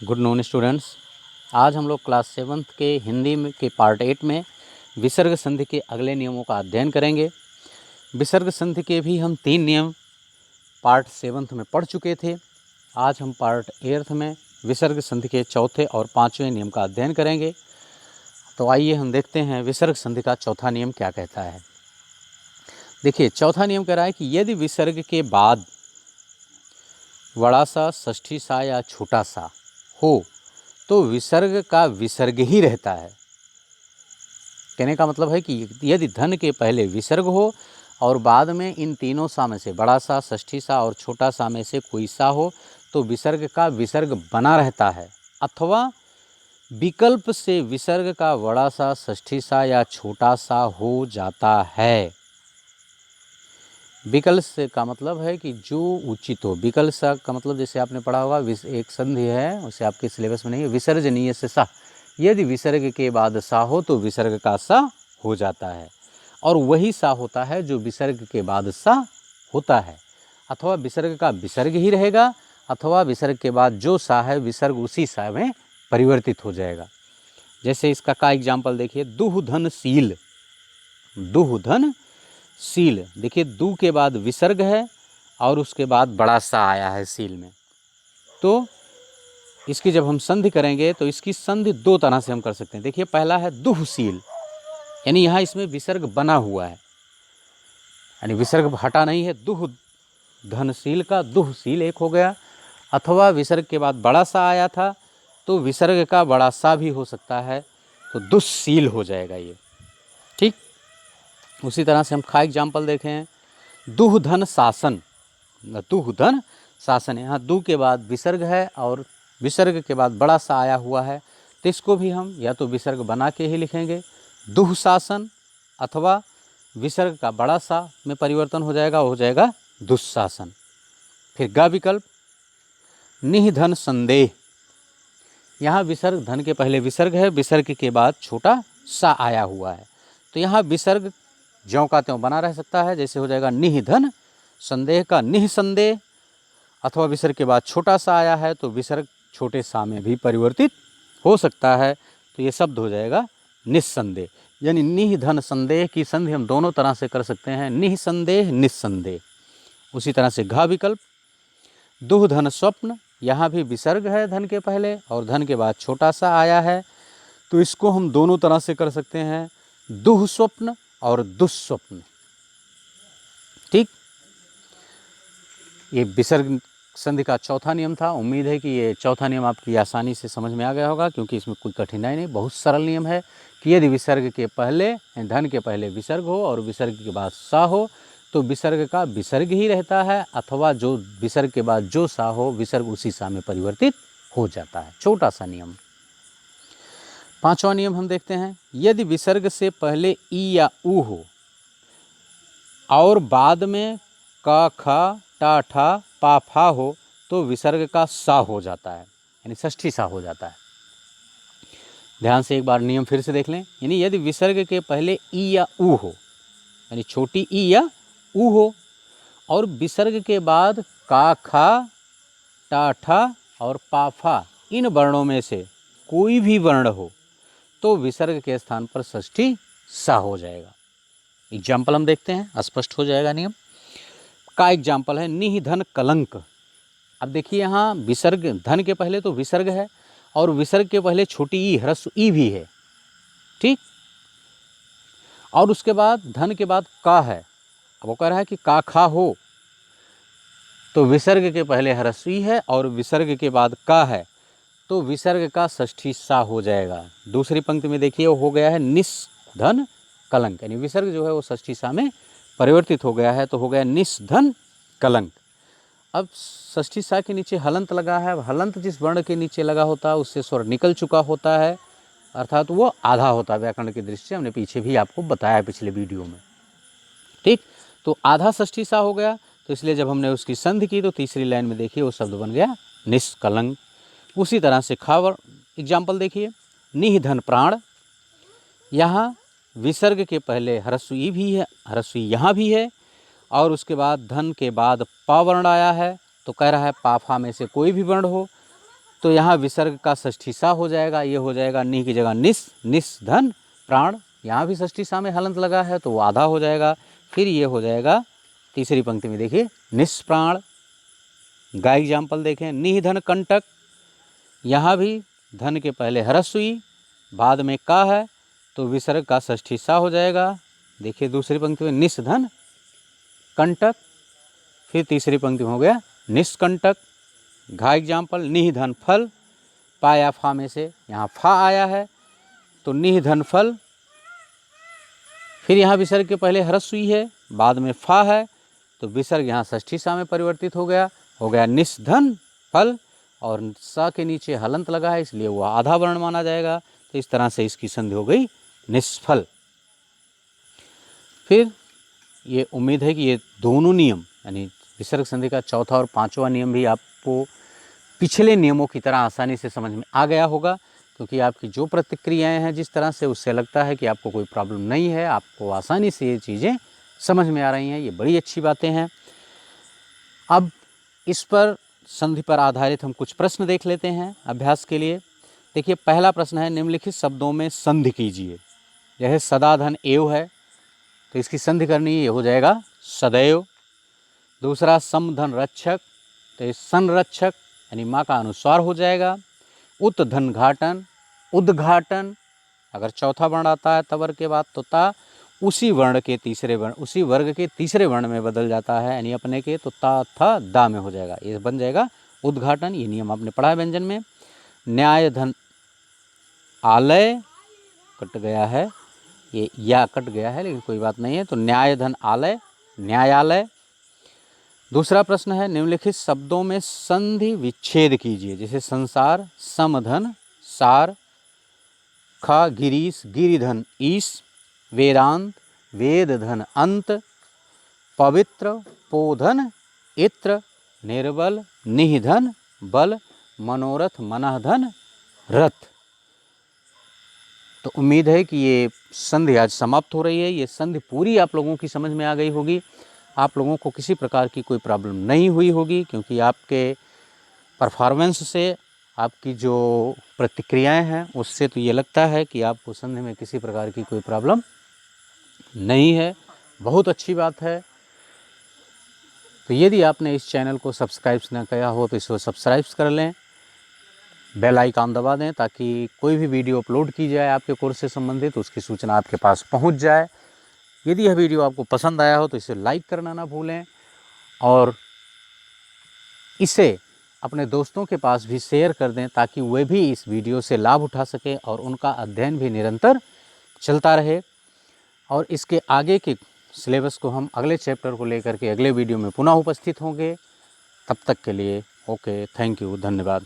Good noon students. आज हम लोग क्लास 7th के हिंदी में के पार्ट 8 में विसर्ग संधि के अगले नियमों का अध्ययन करेंगे। विसर्ग संधि के भी हम 3 नियम पार्ट 7th में पढ़ चुके थे। आज हम पार्ट 8 में विसर्ग संधि के चौथे और 5वें नियम का अध्ययन करेंगे। तो आइए हम देखते हैं विसर्ग संधि का चौथा नियम क्या कहता है। देखिए, चौथा नियम कह रहा है कि यदि विसर्ग के बाद बड़ा सा, षष्ठी सा या छोटा सा हो तो विसर्ग का विसर्ग ही रहता है। कहने का मतलब है कि यदि धन के पहले विसर्ग हो और बाद में इन तीनों सा में से बड़ा सा, षष्ठी सा और छोटा सा में से कोई सा हो तो विसर्ग का विसर्ग बना रहता है, अथवा विकल्प से विसर्ग का बड़ा सा, षष्ठी सा या छोटा सा हो जाता है। विकल्प से का मतलब है कि जो उचित हो। विकल्प सा का मतलब जैसे आपने पढ़ा होगा, एक संधि है, उसे आपके सिलेबस में नहीं है, विसर्जनीय से सा। यदि विसर्ग के बाद सा हो तो विसर्ग का सा हो जाता है, और वही सा होता है जो विसर्ग के बाद सा होता है। अथवा विसर्ग का विसर्ग ही रहेगा, अथवा विसर्ग के बाद जो सा है विसर्ग उसी सा में परिवर्तित हो जाएगा। जैसे इसका का एग्जाम्पल देखिए, दुह धन शील। दुह धन शील, देखिए दू के बाद विसर्ग है और उसके बाद बड़ा सा आया है शील में। तो इसकी जब हम संधि करेंगे तो इसकी संधि दो तरह से हम कर सकते हैं। देखिए, पहला है दुहशील, यानी यहाँ इसमें विसर्ग बना हुआ है, यानी विसर्ग हटा नहीं है। दुह धनशील का दुहशील एक हो गया। अथवा विसर्ग के बाद बड़ा सा आया था तो विसर्ग का बड़ा सा भी हो सकता है, तो दुस्शील हो जाएगा ये। ठीक, उसी तरह से हम खा एग्जाम्पल देखें, दुह धन शासन। दुह धन शासन, यहाँ दू के बाद विसर्ग है और विसर्ग के बाद बड़ा सा आया हुआ है, तो इसको भी हम या तो विसर्ग बना के ही लिखेंगे दुह शासन, अथवा विसर्ग का बड़ा सा में परिवर्तन हो जाएगा दुस्शासन। फिर गा विकल्प, निधन संदेह। यहाँ विसर्ग धन के पहले विसर्ग है, विसर्ग के बाद छोटा सा आया हुआ है, तो यहाँ विसर्ग ज्यों का त्यों बना रह सकता है। जैसे हो जाएगा निधन संदेह का निह संदेह। अथवा विसर्ग के बाद छोटा सा आया है तो विसर्ग छोटे सा में भी परिवर्तित हो सकता है, तो ये शब्द हो जाएगा निस्संदेह। यानी निधन संदेह की संधि हम दोनों तरह से कर सकते हैं, निसंदेह निस्संदेह। उसी तरह से घा विकल्प, दुह धन स्वप्न। यहाँ भी विसर्ग है धन के पहले और धन के बाद छोटा सा आया है, तो इसको हम दोनों तरह से कर सकते हैं, दुह स्वप्न और दुस्वप्न। ठीक, ये विसर्ग संधि का चौथा नियम था। उम्मीद है कि ये चौथा नियम आपकी आसानी से समझ में आ गया होगा, क्योंकि इसमें कोई कठिनाई नहीं, बहुत सरल नियम है कि यदि विसर्ग के पहले, धन के पहले विसर्ग हो और विसर्ग के बाद सा हो तो विसर्ग का विसर्ग ही रहता है, अथवा जो विसर्ग के बाद जो सा हो विसर्ग उसी सा में परिवर्तित हो जाता है। छोटा सा नियम। पांचवा नियम हम देखते हैं, यदि विसर्ग से पहले ई या ऊ हो और बाद में का, खा, टा, ठा, पा, फा हो तो विसर्ग का सा हो जाता है, यानी षष्ठी सा हो जाता है। ध्यान से एक बार नियम फिर से देख लें, यानी यदि विसर्ग के पहले ई या ऊ हो, यानी छोटी ई या ऊ हो, और विसर्ग के बाद का, खा, टा, ठा और पा, फा इन वर्णों में से कोई भी वर्ण हो तो विसर्ग के स्थान पर षष्ठी सा हो जाएगा। एग्जाम्पल हम देखते हैं, स्पष्ट हो जाएगा नियम का। एग्जाम्पल है निधन कलंक। अब देखिए, यहाँ विसर्ग धन के पहले तो विसर्ग है और विसर्ग के पहले छोटी ई, ह्रस्व ई भी है। ठीक, और उसके बाद धन के बाद का है। अब वो कह रहा है कि का, खा हो, तो विसर्ग के पहले ह्रस्व ई है और विसर्ग के बाद का है, तो विसर्ग का षष्ठी सा हो जाएगा। दूसरी पंक्ति में देखिए, वो हो गया है निस्धन कलंक, यानी विसर्ग जो है वो षष्ठी सा में परिवर्तित हो गया है, तो हो गया निस्धन कलंक। अब षष्ठी सा के नीचे हलंत लगा है। हलंत जिस वर्ण के नीचे लगा होता है उससे स्वर निकल चुका होता है, अर्थात वो आधा होता है। व्याकरण की दृष्टि से हमने पीछे भी आपको बताया पिछले वीडियो में। ठीक, तो आधा षष्ठी सा हो गया, तो इसलिए जब हमने उसकी संधि की तो तीसरी लाइन में देखिए वो शब्द बन गया निष्कलंक। उसी तरह से खावर एग्जाम्पल देखिए, निधन प्राण। यहाँ विसर्ग के पहले ह्रस्व ई भी है, ह्रस्व ई यहाँ भी है, और उसके बाद धन के बाद पा वर्ण आया है, तो कह रहा है पाफा में से कोई भी वर्ण हो तो यहाँ विसर्ग का षष्ठी सा हो जाएगा, ये हो जाएगा नि की जगह निस, निस धन प्राण, यहाँ भी षष्ठी सा में हलंत लगा है तो वो आधा हो जाएगा। फिर ये हो जाएगा तीसरी पंक्ति में देखिए निष्प्राण। गा एग्जाम्पल देखें, निह धन कंटक, यहाँ भी धन के पहले ह्रस्व हुई, बाद में का है तो विसर्ग का षष्ठी सा हो जाएगा। देखिए दूसरी पंक्ति में निस धन कंटक, फिर तीसरी पंक्ति में हो गया निष्कंटक। घा एग्जाम्पल, निह धन फल, पाया फा में से यहाँ फा आया है तो निह धन फल, फिर यहाँ विसर्ग के पहले ह्रस्व हुई है, बाद में फा है तो विसर्ग यहाँ षष्ठी सा में परिवर्तित हो गया निष्धन फल, और सा के नीचे हलंत लगा है इसलिए वह आधा वर्ण माना जाएगा। तो इस तरह से इसकी संधि हो गई निष्फल। फिर ये उम्मीद है कि ये दोनों नियम यानी विसर्ग संधि का चौथा और पांचवा नियम भी आपको पिछले नियमों की तरह आसानी से समझ में आ गया होगा, क्योंकि आपकी जो प्रतिक्रियाएं हैं जिस तरह से, उससे लगता है कि आपको कोई प्रॉब्लम नहीं है, आपको आसानी से ये चीज़ें समझ में आ रही हैं। ये बड़ी अच्छी बातें हैं। अब इस पर संधि पर आधारित हम कुछ प्रश्न देख लेते हैं अभ्यास के लिए। देखिए पहला प्रश्न है, निम्नलिखित शब्दों में संधि कीजिए। यह सदा धन एव है तो इसकी संधि करनी है, ये हो जाएगा सदैव। दूसरा सम धन रक्षक, तो ये संरक्षक यानी माँ का अनुस्वार हो जाएगा। उत धन घाटन, उद्घाटन, अगर चौथा वर्ण आता है तवर के बाद तो ता उसी वर्ण के तीसरे वर्ण, उसी वर्ग के तीसरे वर्ण में बदल जाता है यानी अपने के, तो ता था दा में हो जाएगा, ये बन जाएगा उद्घाटन। ये नियम आपने पढ़ा है व्यंजन में। न्याय धन आलय, कट गया है ये, या कट गया है लेकिन कोई बात नहीं है, तो न्याय धन आलय न्यायालय। दूसरा प्रश्न है, निम्नलिखित शब्दों में संधि विच्छेद कीजिए। जैसे संसार समधन सार, खा गिरीश गिरिधन ईश, वेदांत वेद धन अंत, पवित्र पोधन इत्र, निर्बल निधन बल, मनोरथ मनः धन रथ। तो उम्मीद है कि ये संधि आज समाप्त हो रही है। ये संधि पूरी आप लोगों की समझ में आ गई होगी, आप लोगों को किसी प्रकार की कोई प्रॉब्लम नहीं हुई होगी, क्योंकि आपके परफॉर्मेंस से, आपकी जो प्रतिक्रियाएं हैं उससे तो ये लगता है कि आपको संधि में किसी प्रकार की कोई प्रॉब्लम नहीं है। बहुत अच्छी बात है। तो यदि आपने इस चैनल को सब्सक्राइब न किया हो तो इसको सब्सक्राइब कर लें, बेल आइकन दबा दें ताकि कोई भी वीडियो अपलोड की जाए आपके कोर्स से संबंधित उसकी सूचना आपके पास पहुंच जाए। यदि यह वीडियो आपको पसंद आया हो तो इसे लाइक करना ना भूलें और इसे अपने दोस्तों के पास भी शेयर कर दें ताकि वे भी इस वीडियो से लाभ उठा सकें और उनका अध्ययन भी निरंतर चलता रहे। और इसके आगे के सिलेबस को हम अगले चैप्टर को लेकर के अगले वीडियो में पुनः उपस्थित होंगे। तब तक के लिए ओके, थैंक यू, धन्यवाद।